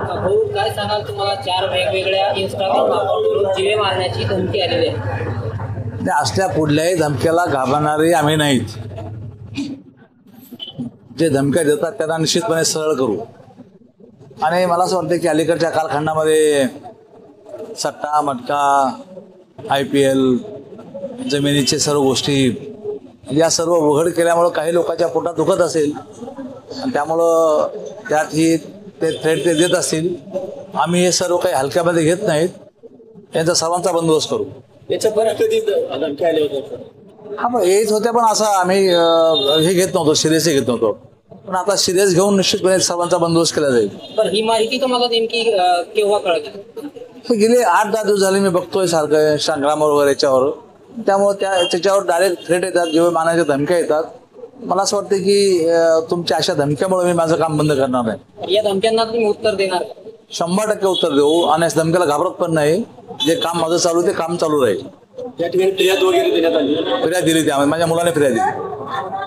भाऊ काय सांगाल, तुम्हाला 4 वेगवेगळ्या इंस्टाग्राम अकाउंटवरून जीवे मारण्याची धमकी आलेली आहे? असल्या कुठल्याही धमक्याला घाबरणारे आम्ही नाहीत. जे धमक्या देतात त्यांना निश्चितपणे सरळ करू. आणि मला असं वाटतं की अलीकडच्या कालखंडामध्ये सट्टा मटका IPL जमिनीचे सर्व गोष्टी या सर्व उघड केल्यामुळं काही लोकांच्या पोटात दुखत असेल आणि त्यामुळं त्यातही ते थ्रेट ते देत असतील. आम्ही हे सर्व काही हलक्यामध्ये घेत नाहीत. यांचा सर्वांचा बंदोबस्त करू. याच्या परत कधी धमकी आले होते? हा मग येत होते पण असं आम्ही हे घेत नव्हतो, सिरियसही घेत नव्हतो. पण आता सिरियस घेऊन निश्चितपणे सर्वांचा बंदोबस्त केला जाईल. पण ही माहिती तुम्हाला नेमकी केव्हा कळली? गेले 8-10 दिवस झाले मी बघतोय सारखं इंस्टाग्रामवर वगैरे याच्यावर. त्यामुळे त्याच्यावर डायरेक्ट थ्रेट येतात, जीव मारण्याच्या धमक्या येतात. मला असं वाटतं की तुमच्या अशा धमक्यामुळे मी माझं काम बंद करणार नाही. या धमक्यांना तुम्ही उत्तर देणार? 100% उत्तर देऊ आणि धमक्याला घाबरत पण नाही. जे काम माझं चालू ते काम चालू राहील. या ठिकाणी फिर्याद वगैरे देण्यात आली? फिर्याद दिली, त्यामुळे माझ्या मुलाने फिर्याद दिली.